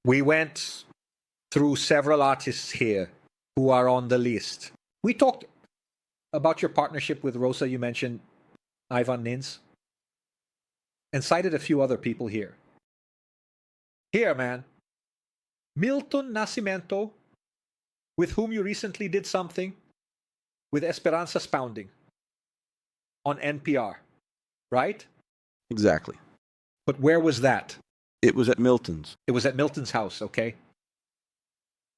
We went through several artists here who are on the list. We talked about your partnership with Rosa. You mentioned Ivan Nins and cited a few other people here. Here, man. Milton Nascimento, with whom you recently did something with Esperanza Spounding on NPR, right? Exactly. But where was that? It was at Milton's. It was at Milton's house, okay?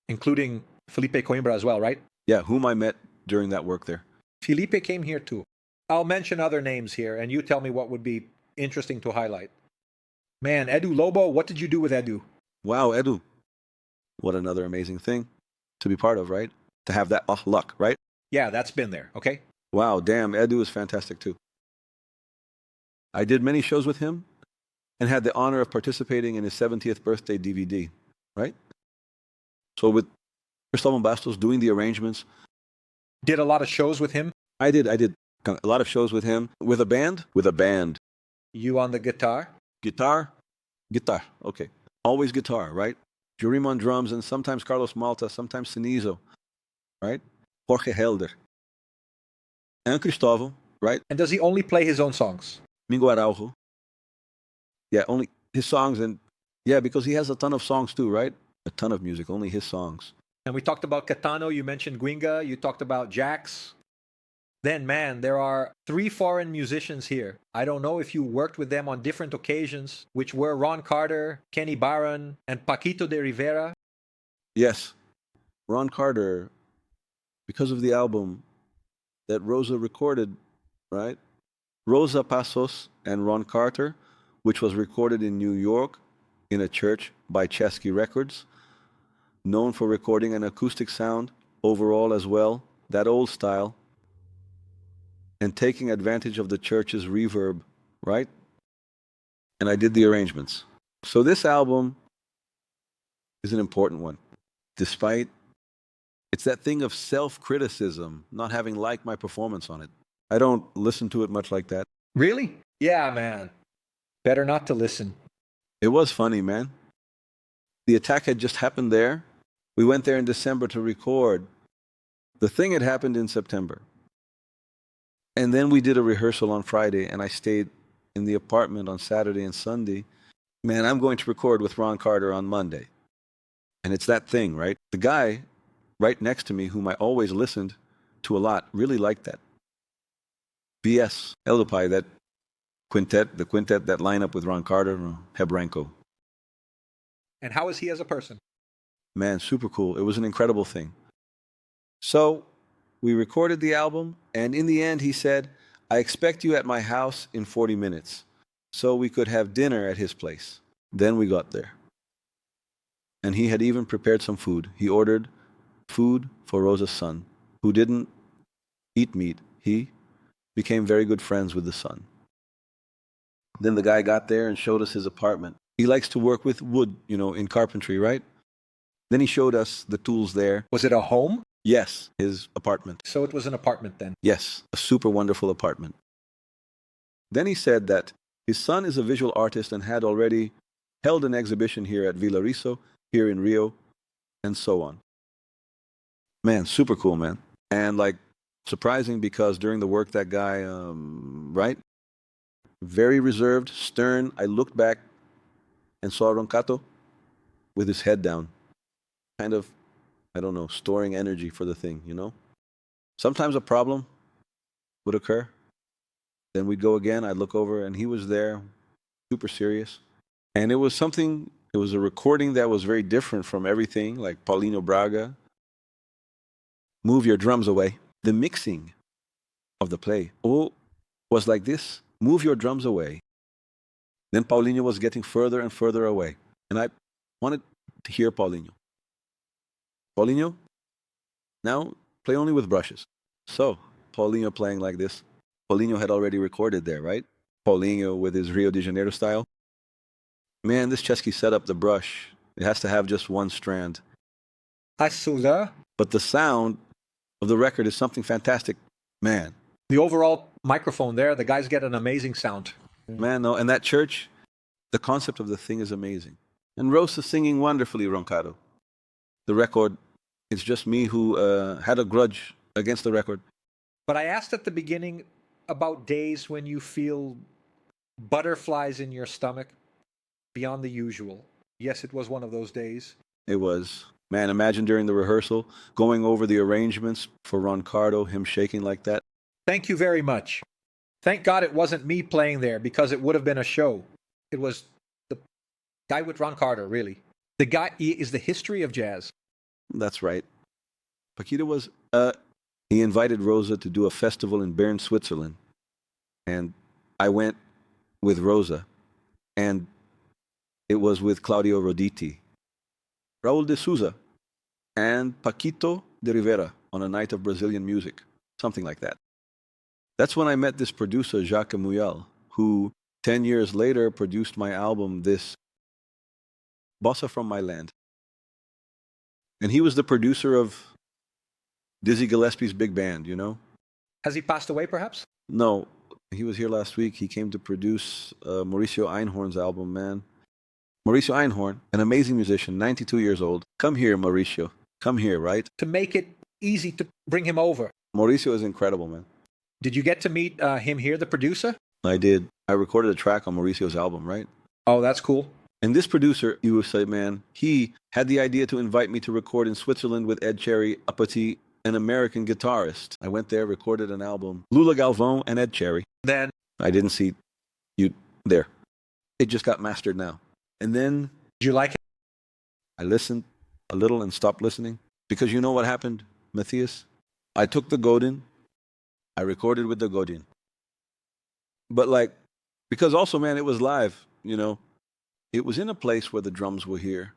Including Felipe Coimbra as well, right? Yeah, whom I met during that work there. Felipe came here too. I'll mention other names here, and you tell me what would be interesting to highlight. Man, Edu Lobo, what did you do with Edu? Wow, Edu. What another amazing thing to be part of, right? To have that luck, right? Yeah, that's been there, okay? Wow, damn, Edu is fantastic too. I did many shows with him and had the honor of participating in his 70th birthday DVD, right? So with Cristóbal Bastos doing the arrangements. Did a lot of shows with him? I did a lot of shows with him. With a band? With a band. You on the guitar? Guitar, okay. Always guitar, right? Jurim on drums, and sometimes Carlos Malta, sometimes Sinizo, right? Jorge Helder. And Cristóbal, right? And does he only play his own songs? Mingo Araujo. Yeah, only his songs, and yeah, because he has a ton of songs too, right? A ton of music, only his songs. And we talked about Catano, you mentioned Guinga, you talked about Jax. Then, man, there are 3 foreign musicians here. I don't know if you worked with them on different occasions, which were Ron Carter, Kenny Barron, and Paquito de Rivera. Yes. Ron Carter, because of the album that Rosa recorded, right? Rosa Passos and Ron Carter, which was recorded in New York in a church by Chesky Records, known for recording an acoustic sound overall as well, that old style, and taking advantage of the church's reverb, right? And I did the arrangements. So this album is an important one, despite it's that thing of self-criticism, not having liked my performance on it. I don't listen to it much like that. Really? Yeah, man. Better not to listen. It was funny, man. The attack had just happened there. We went there in December to record. The thing had happened in September. And then we did a rehearsal on Friday, and I stayed in the apartment on Saturday and Sunday. Man, I'm going to record with Ron Carter on Monday. And it's that thing, right? The guy right next to me, whom I always listened to a lot, really liked that. BS, Elupai, that quintet, that lineup with Ron Carter, Hebranco. And how is he as a person? Man, super cool. It was an incredible thing. So we recorded the album, and in the end, he said, I expect you at my house in 40 minutes, so we could have dinner at his place. Then we got there. And he had even prepared some food. He ordered food for Rosa's son, who didn't eat meat. He became very good friends with the son. Then the guy got there and showed us his apartment. He likes to work with wood, in carpentry, right? Then he showed us the tools there. Was it a home? Yes, his apartment. So it was an apartment then? Yes, a super wonderful apartment. Then he said that his son is a visual artist and had already held an exhibition here at Villa Riso, here in Rio, and so on. Man, super cool, man. And surprising because during the work that guy, right? Very reserved, stern. I looked back and saw Roncato with his head down. Kind of, I don't know, storing energy for the thing, Sometimes a problem would occur. Then we'd go again, I'd look over, and he was there, super serious. And it was a recording that was very different from everything, like Paulinho Braga. Move your drums away. The mixing of the play was like this. Move your drums away. Then Paulinho was getting further and further away. And I wanted to hear Paulinho. Paulinho, now play only with brushes. So, Paulinho playing like this. Paulinho had already recorded there, right? Paulinho with his Rio de Janeiro style. Man, this Chesky set up the brush. It has to have just one strand. Asula. But the sound of the record is something fantastic. Man. The overall microphone there, the guys get an amazing sound. Man, no, and that church, the concept of the thing is amazing. And Rosa singing wonderfully, Roncado. The record, it's just me who had a grudge against the record. But I asked at the beginning about days when you feel butterflies in your stomach beyond the usual. Yes, it was one of those days. It was. Man, imagine during the rehearsal, going over the arrangements for Roncardo, him shaking like that. Thank you very much. Thank God it wasn't me playing there because it would have been a show. It was the guy with Ron Carter, really. The guy is the history of jazz. That's right. Paquito was, he invited Rosa to do a festival in Bern, Switzerland. And I went with Rosa. And it was with Claudio Roditi, Raul de Souza, and Paquito de Rivera on a night of Brazilian music, something like that. That's when I met this producer, Jacques Muyal, who 10 years later produced my album, this Bossa from My Land. And he was the producer of Dizzy Gillespie's big band, you know? Has he passed away, perhaps? No, he was here last week. He came to produce Mauricio Einhorn's album, man. Mauricio Einhorn, an amazing musician, 92 years old. Come here, Mauricio. Come here, right? To make it easy to bring him over. Mauricio is incredible, man. Did you get to meet him here, the producer? I did. I recorded a track on Mauricio's album, right? Oh, that's cool. And this producer, you would say, man, he had the idea to invite me to record in Switzerland with Ed Cherry, a petit, an American guitarist. I went there, recorded an album, Lula, Galvao, and Ed Cherry. Then I didn't see you there. It just got mastered now. And then did you like it? I listened a little and stopped listening. Because you know what happened, Matthias? I took the Godin. I recorded with the Godin. But like, because also, man, it was live, you know. It was in a place where the drums were here,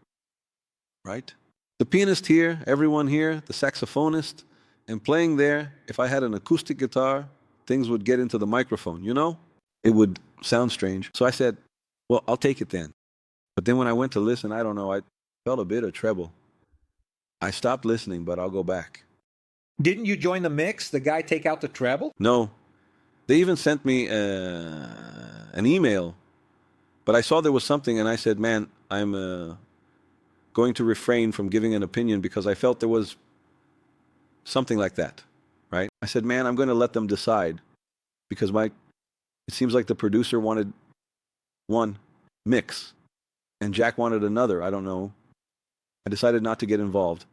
right? The pianist here, everyone here, the saxophonist, and playing there, if I had an acoustic guitar, things would get into the microphone, you know? It would sound strange. So I said, well, I'll take it then. But then when I went to listen, I don't know, I felt a bit of treble. I stopped listening, but I'll go back. Didn't you join the mix? The guy take out the treble? No. They even sent me an email. But I saw there was something, and I said, man, I'm going to refrain from giving an opinion because I felt there was something like that, right? I said, man, I'm going to let them decide because it seems like the producer wanted one mix and Jack wanted another. I don't know. I decided not to get involved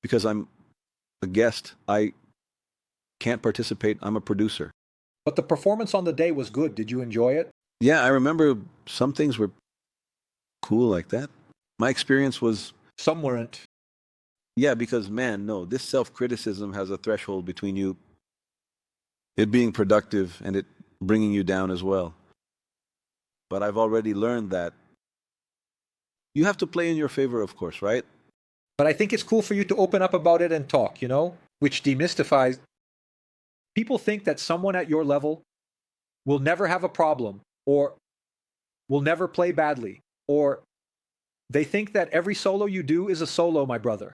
because I'm a guest. I can't participate. I'm a producer. But the performance on the day was good. Did you enjoy it? Yeah, I remember some things were cool like that. My experience was... Some weren't. Yeah, because, man, no, this self-criticism has a threshold between you, it being productive and it bringing you down as well. But I've already learned that you have to play in your favor, of course, right? But I think it's cool for you to open up about it and talk, you know, which demystifies. People think that someone at your level will never have a problem or will never play badly, or they think that every solo you do is a solo, my brother.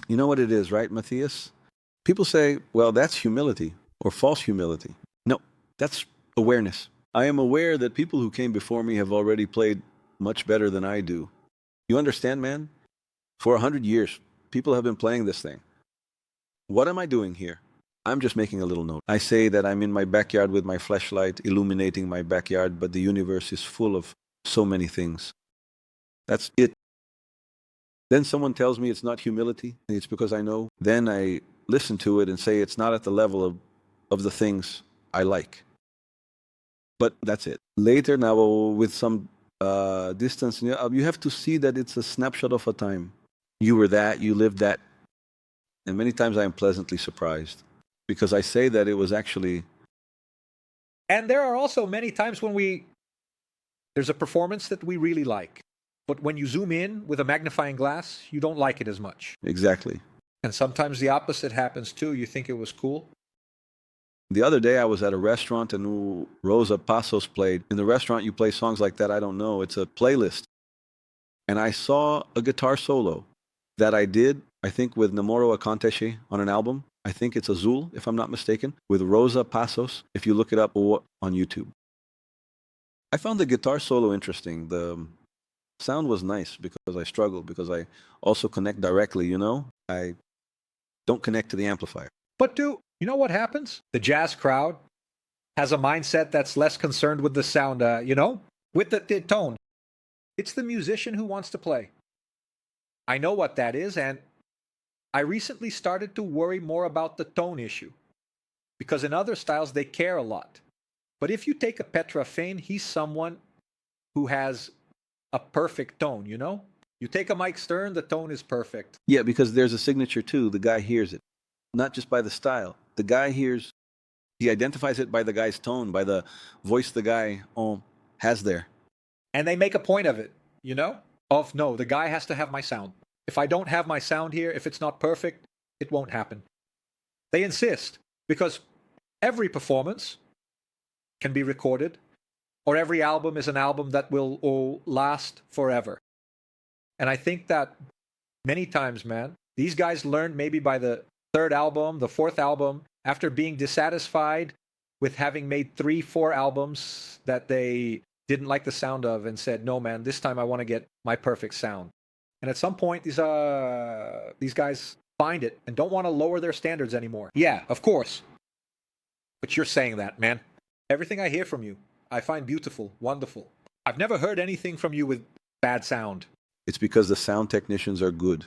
You know what it is, right, Matthias? People say, well, that's humility or false humility. No, that's awareness. I am aware that people who came before me have already played much better than I do. You understand, man? For 100 years, people have been playing this thing. What am I doing here? I'm just making a little note. I say that I'm in my backyard with my flashlight illuminating my backyard, but the universe is full of so many things. That's it. Then someone tells me it's not humility, it's because I know. Then I listen to it and say it's not at the level of the things I like. But that's it. Later, now with some distance, you have to see that it's a snapshot of a time. You were that, you lived that. And many times I am pleasantly surprised. Because I say that it was actually... And there are also many times when there's a performance that we really like. But when you zoom in with a magnifying glass, you don't like it as much. Exactly. And sometimes the opposite happens too. You think it was cool. The other day I was at a restaurant and Rosa Passos played. In the restaurant you play songs like that, I don't know. It's a playlist. And I saw a guitar solo that I did, I think, with Namoro Aconteche on an album. I think it's Azul, if I'm not mistaken, with Rosa Passos, if you look it up on YouTube. I found the guitar solo interesting. Sound was nice because I struggle, because I also connect directly, you know? I don't connect to the amplifier. But you know what happens? The jazz crowd has a mindset that's less concerned with the sound, with the tone. It's the musician who wants to play. I know what that is, and I recently started to worry more about the tone issue. Because in other styles, they care a lot. But if you take a Petra Fane, he's someone who has a perfect tone, you know? You take a Mike Stern, the tone is perfect. Yeah, because there's a signature too. The guy hears it, not just by the style. The guy he identifies it by the guy's tone, by the voice the guy has there. And they make a point of it, you know? Of, no, the guy has to have my sound. If I don't have my sound here, if it's not perfect, it won't happen. They insist, because every performance can be recorded, or every album is an album that will last forever. And I think that many times, man, these guys learned maybe by the third album, the fourth album, after being dissatisfied with having made 3-4 albums that they didn't like the sound of, and said, no, man, this time I want to get my perfect sound. And at some point, these guys find it and don't want to lower their standards anymore. Yeah, of course. But you're saying that, man. Everything I hear from you, I find beautiful, wonderful. I've never heard anything from you with bad sound. It's because the sound technicians are good.